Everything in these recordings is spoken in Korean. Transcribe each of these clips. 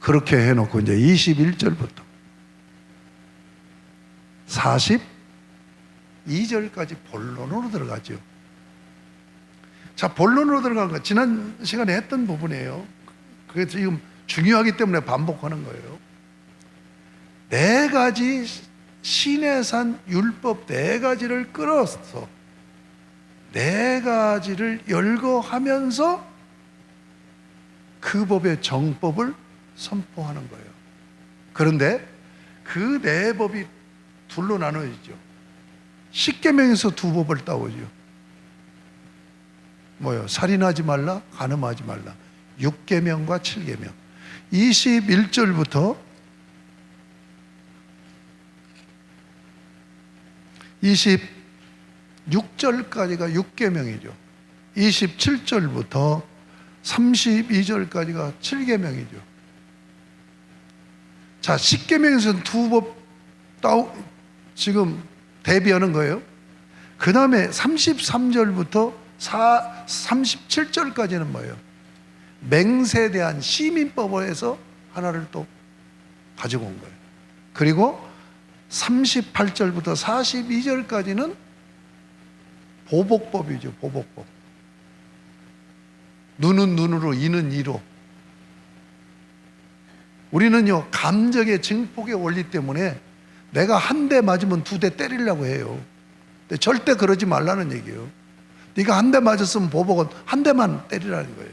그렇게 해놓고 이제 21절부터 42절까지 본론으로 들어가죠. 자, 본론으로 들어간 거 지난 시간에 했던 부분이에요. 그게 지금 중요하기 때문에 반복하는 거예요. 네 가지 시내산 율법 네 가지를 끌어서 네 가지를 열거하면서 그 법의 정법을 선포하는 거예요. 그런데 그 네 법이 둘로 나눠지죠. 십계명에서 두 법을 따오죠. 뭐요? 살인하지 말라, 간음하지 말라. 6계명과 7계명. 21절부터 26절까지가 6계명이죠. 27절부터 32절까지가 7계명이죠. 자, 10계명에서는 두 법 지금 대비하는 거예요. 그 다음에 33절부터 37절까지는 뭐예요? 맹세에 대한 시민법에서 하나를 또 가지고 온 거예요. 그리고 38절부터 42절까지는 보복법이죠. 보복법. 눈은 눈으로, 이는 이로. 우리는요, 감정의 증폭의 원리 때문에 내가 한 대 맞으면 두 대 때리려고 해요. 근데 절대 그러지 말라는 얘기예요. 네가 한 대 맞았으면 보복은 한 대만 때리라는 거예요.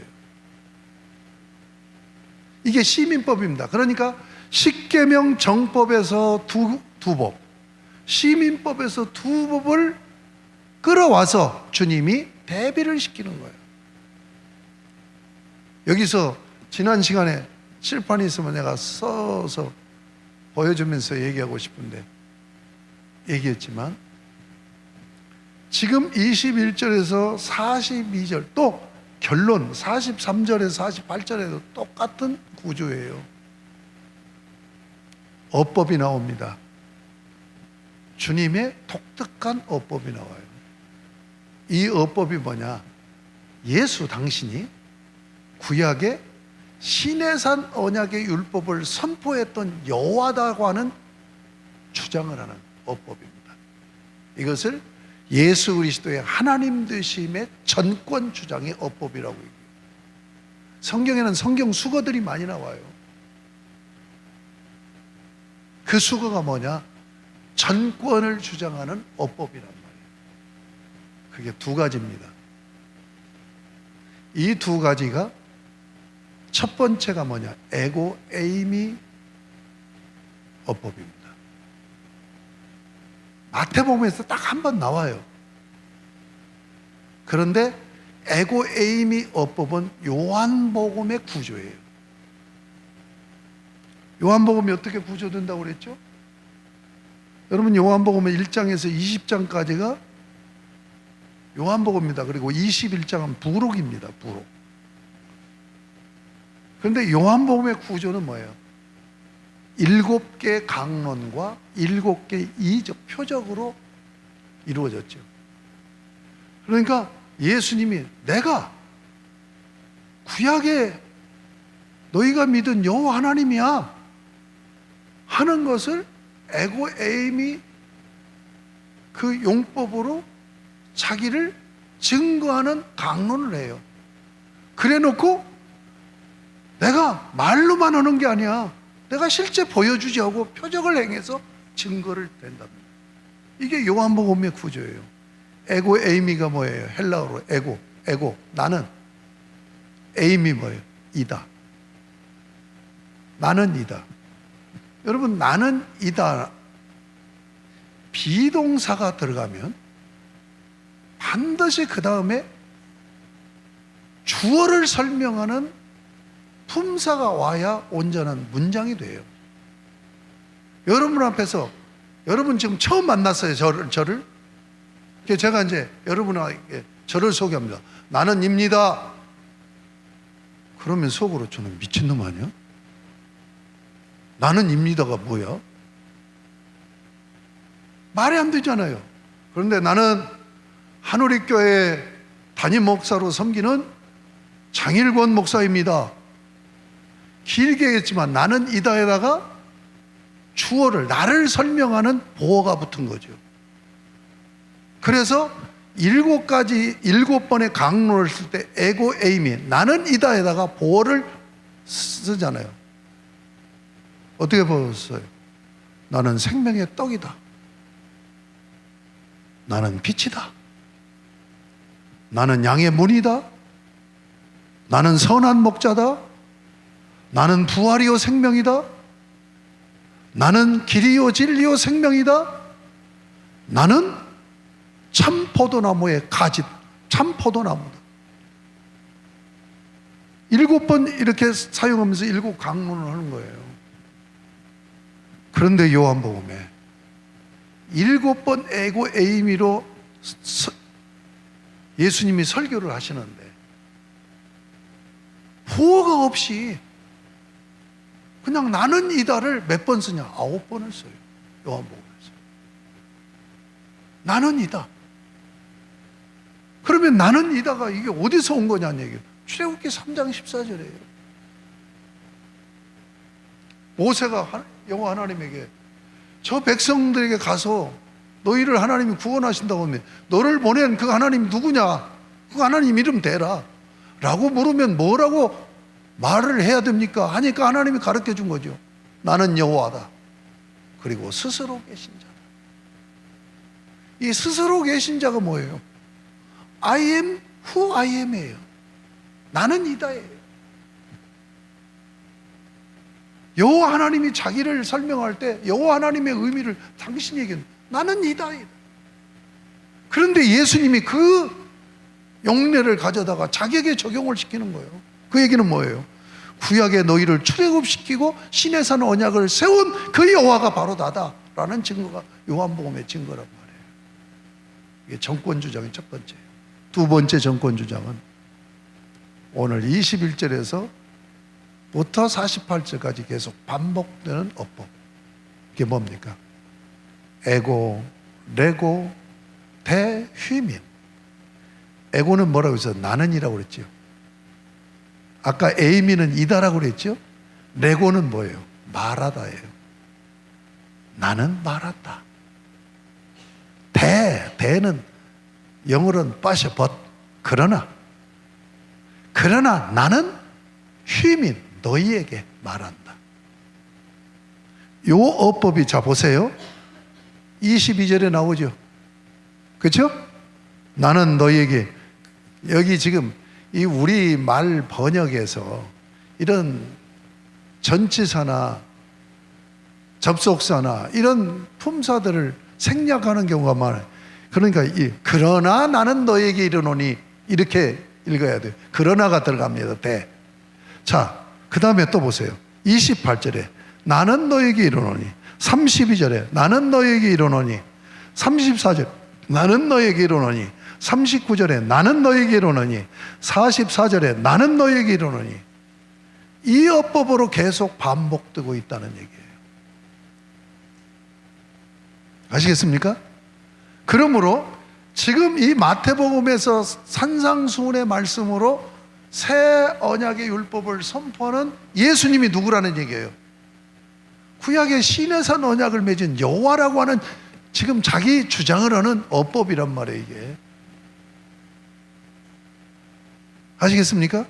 이게 시민법입니다. 그러니까 십계명 정법에서 두 법, 시민법에서 두 법을 끌어와서 주님이 대비를 시키는 거예요. 여기서 지난 시간에 칠판이 있으면 내가 써서 보여주면서 얘기하고 싶은데 얘기했지만, 지금 21절에서 42절 또 결론 43절에서 48절에도 똑같은 구조예요. 어법이 나옵니다. 주님의 독특한 어법이 나와요. 이 어법이 뭐냐? 예수 당신이 구약의 시내산 언약의 율법을 선포했던 여호와다고 하는 주장을 하는 어법입니다. 이것을 예수 그리스도의 하나님 되심의 전권 주장의 어법이라고 얘기해요. 성경에는 성경 수거들이 많이 나와요. 그 수거가 뭐냐? 전권을 주장하는 어법이란 말이에요. 그게 두 가지입니다. 이 두 가지가 첫 번째가 뭐냐? 에고 에이미 어법입니다. 마태복음에서 딱 한 번 나와요. 그런데 에고 에이미 어법은 요한복음의 구조예요. 요한복음이 어떻게 구조된다고 그랬죠? 여러분, 요한복음은 1장에서 20장까지가 요한복음입니다. 그리고 21장은 부록입니다. 부록. 그런데 요한복음의 구조는 뭐예요? 7개 강론과 7개 이적 표적으로 이루어졌죠. 그러니까 예수님이 내가 구약에 너희가 믿은 여호와 하나님이야 하는 것을 에고 에임이 그 용법으로 자기를 증거하는 강론을 해요. 그래 놓고 내가 말로만 하는 게 아니야, 내가 실제 보여주지 하고 표적을 행해서 증거를 댄답니다. 이게 요한복음의 구조예요. 에고 에이미가 뭐예요? 헬라어로 에고 나는, 에이미 뭐예요? 이다. 나는 이다. 여러분, 나는 이다 비동사가 들어가면 반드시 그 다음에 주어를 설명하는 품사가 와야 온전한 문장이 돼요. 여러분 앞에서, 여러분 지금 처음 만났어요. 저를. 제가 이제 여러분에게 저를 소개합니다. 나는 입니다. 그러면 속으로 저는 미친놈 아니야? 나는 입니다가 뭐야? 말이 안 되잖아요. 그런데 나는 한우리교회 담임 목사로 섬기는 장일권 목사입니다. 길게 했지만 나는 이다에다가 주어를, 나를 설명하는 보어가 붙은 거죠. 그래서 7번의 강론을 쓸 때 에고 에이미, 나는 이다에다가 보어를 쓰잖아요. 어떻게 보였어요? 나는 생명의 떡이다. 나는 빛이다. 나는 양의 문이다. 나는 선한 목자다. 나는 부활이요 생명이다. 나는 길이요 진리요 생명이다. 나는 참 포도나무의 가지, 참 포도나무다. 7번 이렇게 사용하면서 7 강론을 하는 거예요. 그런데 요한복음에 7번 에고 에이미로 예수님이 설교를 하시는데 부어가 없이 그냥 나는 이다를 몇 번 쓰냐? 9번을 써요. 요한복음에서. 나는 이다. 그러면 나는 이다가 이게 어디서 온 거냐는 얘기예요. 출애굽기 3장 14절이에요. 모세가 여호와 하나님에게 저 백성들에게 가서 너희를 하나님이 구원하신다고 하면 너를 보낸 그 하나님 누구냐? 그 하나님 이름 대라 라고 물으면 뭐라고 말을 해야 됩니까? 하니까 하나님이 가르쳐 준 거죠. 나는 여호와다. 그리고 스스로 계신 자다. 이 스스로 계신 자가 뭐예요? I am who I am이에요. 나는 이다예요. 여호와 하나님이 자기를 설명할 때 여호와 하나님의 의미를 당신이 얘기해요. 나는 이다이다. 그런데 예수님이 그 용례를 가져다가 자기에게 적용을 시키는 거예요. 그 얘기는 뭐예요? 구약에 너희를 출애굽시키고 시내산 언약을 세운 그 여호와가 바로 나다 라는 증거가 요한복음의 증거란 말이에요. 이게 정권주장의 첫 번째예요. 두 번째 정권주장은 오늘 21절에서 부터 48절까지 계속 반복되는 어법. 이게 뭡니까? 에고, 레고, 대, 휘민. 에고는 뭐라고 했어요? 나는이라고 그랬죠. 아까 에이미는 이다라고 그랬죠. 레고는 뭐예요? 말하다예요. 나는 말한다. 대는 영어로는 빠셔 벗. 그러나 나는 휘민 너희에게 말한다. 요 어법이 자 보세요. 22절에 나오죠. 그렇죠? 나는 너희에게, 여기 지금 이 우리 말 번역에서 이런 전치사나 접속사나 이런 품사들을 생략하는 경우가 많아요. 그러니까 그러나 나는 너희에게 이르노니 이렇게 읽어야 돼요. 그러나가 들어갑니다. 대. 자, 그 다음에 또 보세요. 28절에 나는 너에게 이르노니, 32절에 나는 너에게 이르노니, 34절 나는 너에게 이르노니, 39절에 나는 너에게 이르노니, 44절에 나는 너에게 이르노니. 이 어법으로 계속 반복되고 있다는 얘기예요. 아시겠습니까? 그러므로 지금 이 마태복음에서 산상수훈의 말씀으로 새 언약의 율법을 선포하는 예수님이 누구라는 얘기예요? 구약의 시내산 언약을 맺은 여호와라고 하는 지금 자기 주장을 하는 어법이란 말이에요. 이게 아시겠습니까?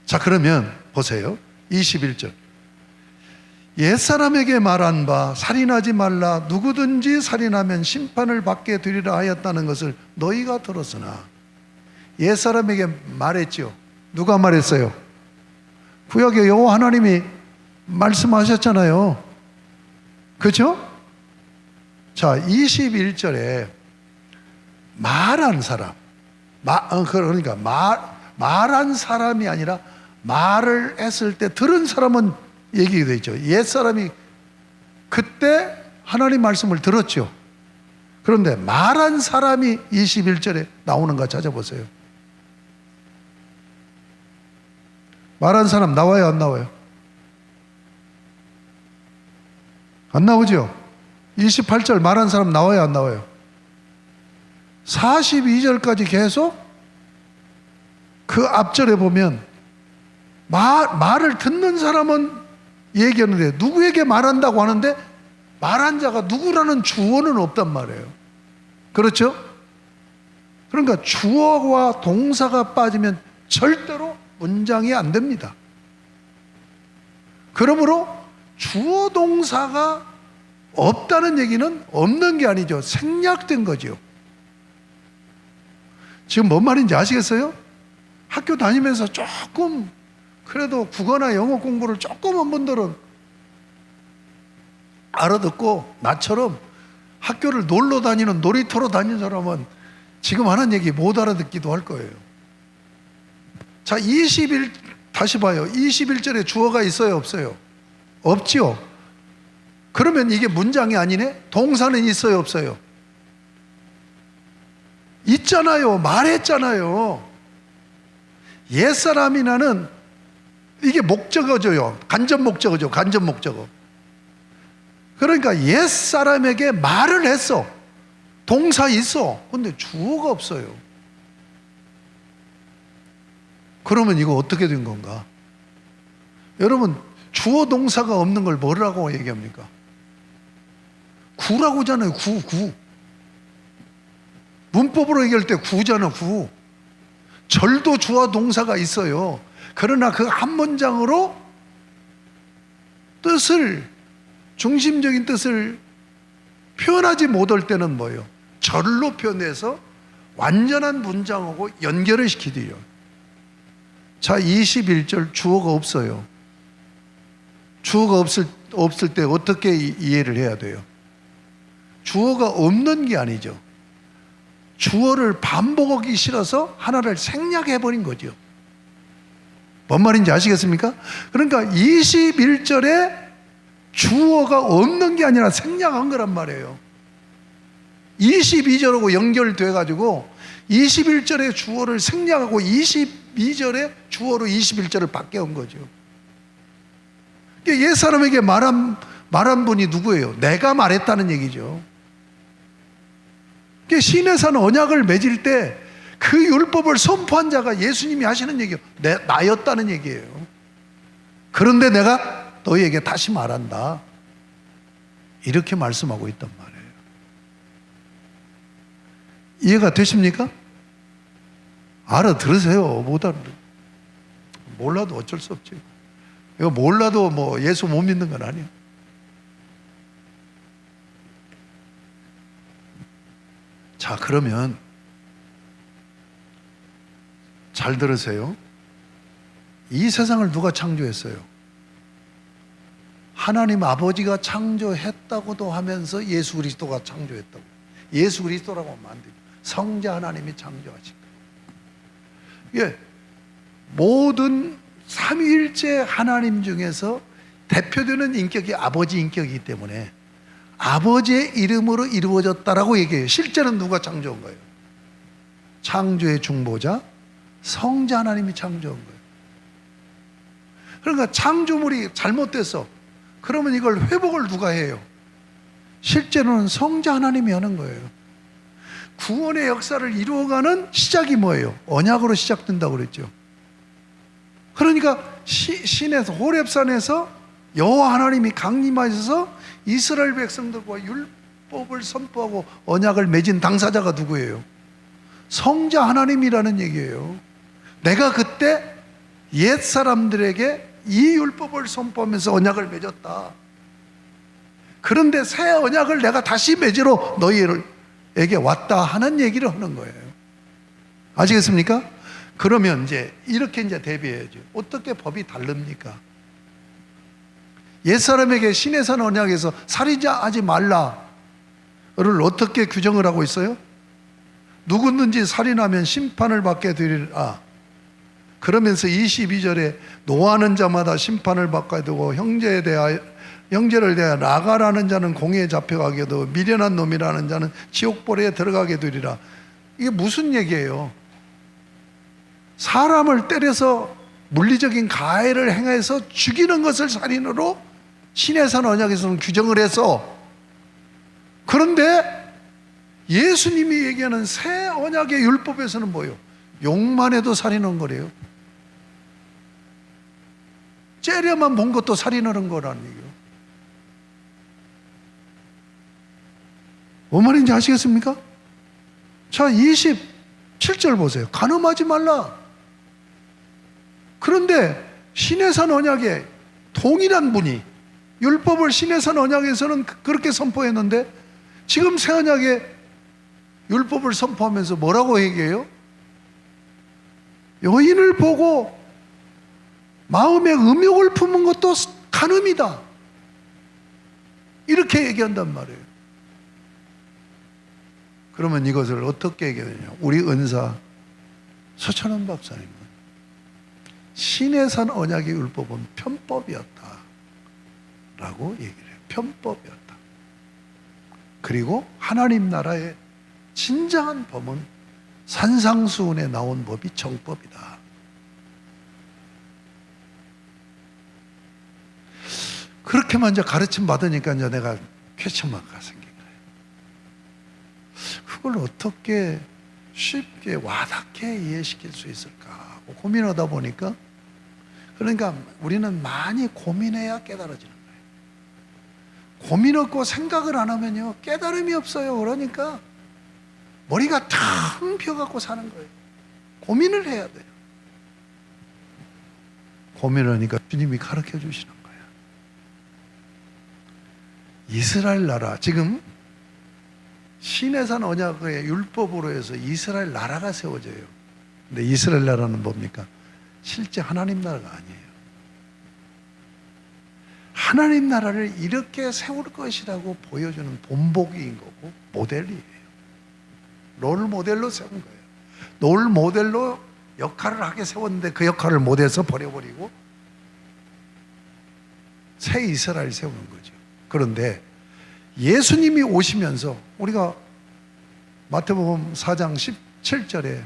자, 그러면 보세요. 21절 옛사람에게 말한 바 살인하지 말라 누구든지 살인하면 심판을 받게 되리라 하였다는 것을 너희가 들었으나. 옛사람에게 말했죠. 누가 말했어요? 구약의 여호와 하나님이 말씀하셨잖아요. 그렇죠? 자, 21절에 말한 사람, 그러니까 말한 사람이 아니라 말을 했을 때 들은 사람은 얘기가 되죠. 옛사람이 그때 하나님 말씀을 들었죠. 그런데 말한 사람이 21절에 나오는가 찾아보세요. 말한 사람 나와요, 안 나와요? 안 나오죠? 28절 말한 사람 나와요, 안 나와요? 42절까지 계속 그 앞절에 보면 말을 듣는 사람은 얘기하는데 누구에게 말한다고 하는데 말한 자가 누구라는 주어는 없단 말이에요. 그렇죠? 그러니까 주어와 동사가 빠지면 절대로 문장이 안 됩니다. 그러므로 주어 동사가 없다는 얘기는 없는 게 아니죠. 생략된 거죠. 지금 뭔 말인지 아시겠어요? 학교 다니면서 조금 그래도 국어나 영어 공부를 조금 한 분들은 알아듣고 나처럼 학교를 놀러 다니는 놀이터로 다니는 사람은 지금 하는 얘기 못 알아듣기도 할 거예요. 자, 다시 봐요. 21절에 주어가 있어요, 없어요? 없지요. 그러면 이게 문장이 아니네? 동사는 있어요, 없어요? 있잖아요. 말했잖아요. 옛사람이라는 이게 목적어죠. 간접 목적어죠. 간접 목적어. 그러니까 옛사람에게 말을 했어. 동사 있어. 근데 주어가 없어요. 그러면 이거 어떻게 된 건가? 여러분, 주어 동사가 없는 걸 뭐라고 얘기합니까? 구라고 하잖아요. 구. 문법으로 얘기할 때 구잖아, 구. 절도 주어 동사가 있어요. 그러나 그 한 문장으로 중심적인 뜻을 표현하지 못할 때는 뭐예요? 절로 표현해서 완전한 문장하고 연결을 시키대요. 자, 21절 주어가 없어요. 주어가 없을 때 어떻게 이해를 해야 돼요? 주어가 없는 게 아니죠. 주어를 반복하기 싫어서 하나를 생략해버린 거죠. 뭔 말인지 아시겠습니까? 그러니까 21절에 주어가 없는 게 아니라 생략한 거란 말이에요. 22절하고 연결돼 가지고 21절에 주어를 생략하고 22절에 주어로 21절을 바꿔온 거죠. 옛사람에게 말한 분이 누구예요? 내가 말했다는 얘기죠. 신에서는 언약을 맺을 때 그 율법을 선포한 자가 예수님이 하시는 얘기예요. 나였다는 얘기예요. 그런데 내가 너희에게 다시 말한다. 이렇게 말씀하고 있단 말이에요. 이해가 되십니까? 알아들으세요. 몰라도 어쩔 수 없지. 이거 몰라도 뭐 예수 못 믿는 건 아니에요. 자, 그러면 잘 들으세요. 이 세상을 누가 창조했어요? 하나님 아버지가 창조했다고도 하면서 예수 그리스도가 창조했다고. 예수 그리스도라고 하면 안 돼요. 성자 하나님이 창조하신 거예요. 예, 모든 삼위일체 하나님 중에서 대표되는 인격이 아버지 인격이기 때문에 아버지의 이름으로 이루어졌다라고 얘기해요. 실제는 누가 창조한 거예요? 창조의 중보자 성자 하나님이 창조한 거예요. 그러니까 창조물이 잘못돼서 그러면 이걸 회복을 누가 해요? 실제로는 성자 하나님이 하는 거예요. 구원의 역사를 이루어가는 시작이 뭐예요? 언약으로 시작된다고 그랬죠. 그러니까 신에서 호렙산에서 여호와 하나님이 강림하셔서 이스라엘 백성들과 율법을 선포하고 언약을 맺은 당사자가 누구예요? 성자 하나님이라는 얘기예요. 내가 그때 옛 사람들에게 이 율법을 선포하면서 언약을 맺었다. 그런데 새 언약을 내가 다시 맺으러 너희에게 왔다 하는 얘기를 하는 거예요. 아시겠습니까? 그러면 이렇게 대비해야죠. 어떻게 법이 다릅니까? 옛사람에게 신의 산 언약에서 살인하지 말라를 어떻게 규정을 하고 있어요? 누구든지 살인하면 심판을 받게 되리라. 그러면서 22절에 노하는 자마다 심판을 받게 되고 형제를 대하여 나가라는 자는 공회에 잡혀가게 되고 미련한 놈이라는 자는 지옥불에 들어가게 되리라. 이게 무슨 얘기예요? 사람을 때려서 물리적인 가해를 행해서 죽이는 것을 살인으로 신의 산 언약에서는 규정을 해서, 그런데 예수님이 얘기하는 새 언약의 율법에서는 뭐예요? 욕만 해도 살인한 거래요. 째려만 본 것도 살인하는 거라는 얘기예요. 뭔 말인지 아시겠습니까? 자, 27절 보세요. 간음하지 말라. 그런데 시내산 언약에 동일한 분이 율법을 시내산 언약에서는 그렇게 선포했는데 지금 새 언약에 율법을 선포하면서 뭐라고 얘기해요? 여인을 보고 마음에 음욕을 품은 것도 간음이다. 이렇게 얘기한단 말이에요. 그러면 이것을 어떻게 얘기하느냐? 우리 은사 서천원 박사님은 시내산 언약의 율법은 편법이었다 라고 얘기를 해요. 편법이었다. 그리고 하나님 나라의 진정한 법은 산상수훈에 나온 법이 정법이다. 그렇게만 이제 가르침 받으니까 이제 내가 쾌청마가 생긴 거예요. 그걸 어떻게 쉽게 와닿게 이해시킬 수 있을까 하고 고민하다 보니까, 그러니까 우리는 많이 고민해야 깨달아지는 거예요. 고민 없고 생각을 안 하면요 깨달음이 없어요. 그러니까 머리가 텅 비어갖고 사는 거예요. 고민을 해야 돼요. 고민하니까 주님이 가르쳐 주시는 거예요. 이스라엘 나라, 지금 시내산 언약의 율법으로 해서 이스라엘 나라가 세워져요. 근데 이스라엘 나라는 뭡니까? 실제 하나님 나라가 아니에요. 하나님 나라를 이렇게 세울 것이라고 보여주는 본보기인 거고 모델이에요. 롤 모델로 세운 거예요. 롤 모델로 역할을 하게 세웠는데 그 역할을 못해서 버려버리고 새 이스라엘 세우는 거죠. 그런데 예수님이 오시면서 우리가 마태복음 4장 17절에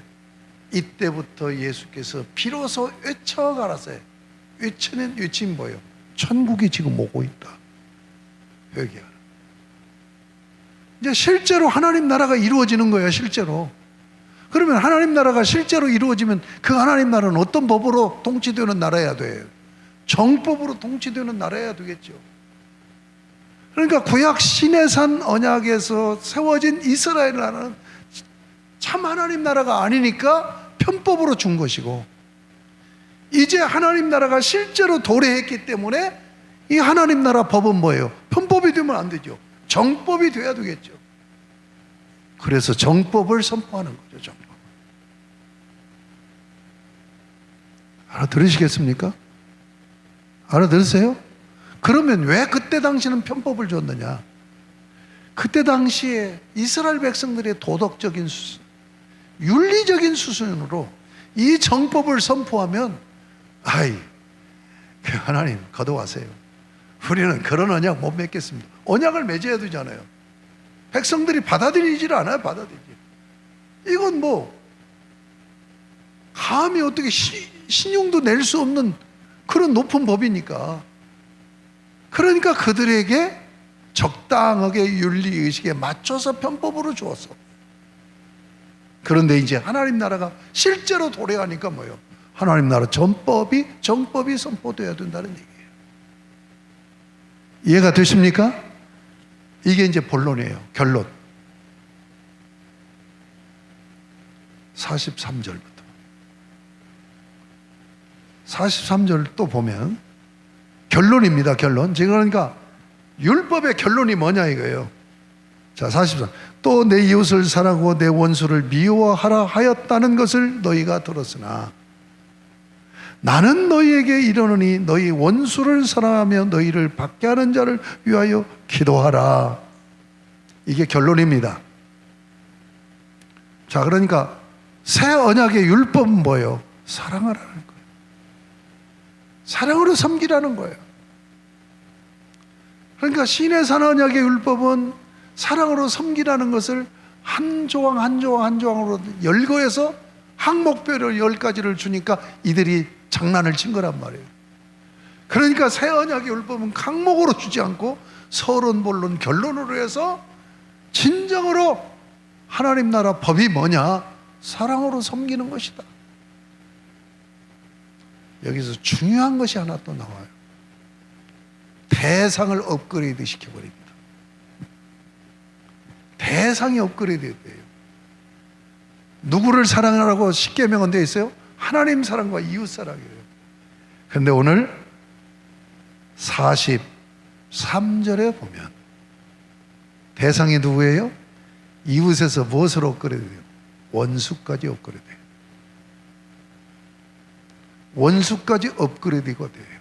이때부터 예수께서 비로소 외쳐가라세, 외치는 외침 뭐예요? 천국이 지금 오고 있다. 회개하라. 이제 실제로 하나님 나라가 이루어지는 거예요. 실제로. 그러면 하나님 나라가 실제로 이루어지면 그 하나님 나라는 어떤 법으로 통치되는 나라여야 돼요? 정법으로 통치되는 나라여야 되겠죠. 그러니까 구약 시내산 언약에서 세워진 이스라엘 나라는 참 하나님 나라가 아니니까 편법으로 준 것이고, 이제 하나님 나라가 실제로 도래했기 때문에 이 하나님 나라 법은 뭐예요? 편법이 되면 안 되죠. 정법이 돼야 되겠죠. 그래서 정법을 선포하는 거죠. 정법. 알아들으시겠습니까? 알아들으세요? 그러면 왜 그때 당시는 편법을 줬느냐? 그때 당시에 이스라엘 백성들의 도덕적인 수준, 윤리적인 수준으로 이 정법을 선포하면 하나님 거둬가세요. 우리는 그런 언약 못 맺겠습니다. 언약을 맺어야 되잖아요. 백성들이 받아들이질 않아요. 받아들이지. 이건 감히 어떻게 신용도 낼 수 없는 그런 높은 법이니까. 그러니까 그들에게 적당하게 윤리의식에 맞춰서 편법으로 주었어. 그런데 이제 하나님 나라가 실제로 도래하니까 뭐예요? 하나님 나라 정법이 선포되어야 된다는 얘기예요. 이해가 되십니까? 이게 이제 본론이에요. 결론. 43절부터 43절 또 보면 결론입니다. 결론. 지금 그러니까 율법의 결론이 뭐냐 이거예요. 자, 43. 또 내 이웃을 사랑하고 내 원수를 미워하라 하였다는 것을 너희가 들었으나 나는 너희에게 이르노니 너희 원수를 사랑하며 너희를 받게 하는 자를 위하여 기도하라. 이게 결론입니다. 자, 그러니까 새 언약의 율법은 뭐예요? 사랑하라는 거예요. 사랑으로 섬기라는 거예요. 그러니까 시내산 언약의 율법은 사랑으로 섬기라는 것을 한 조항 한 조항 한 조항으로 열거해서 항목별로 10가지를 주니까 이들이 장난을 친 거란 말이에요. 그러니까 새 언약의 율법은 항목으로 주지 않고 서론, 본론, 결론으로 해서 진정으로 하나님 나라 법이 뭐냐? 사랑으로 섬기는 것이다. 여기서 중요한 것이 하나 또 나와요. 대상을 업그레이드 시켜버립니다. 대상이 업그레이드 돼요. 누구를 사랑하라고 십계명은 되어 있어요? 하나님 사랑과 이웃 사랑이에요. 그런데 오늘 43절에 보면 대상이 누구예요? 이웃에서 무엇을 업그레이드해요? 원수까지 업그레이드해요. 원수까지 업그레이드가 돼요.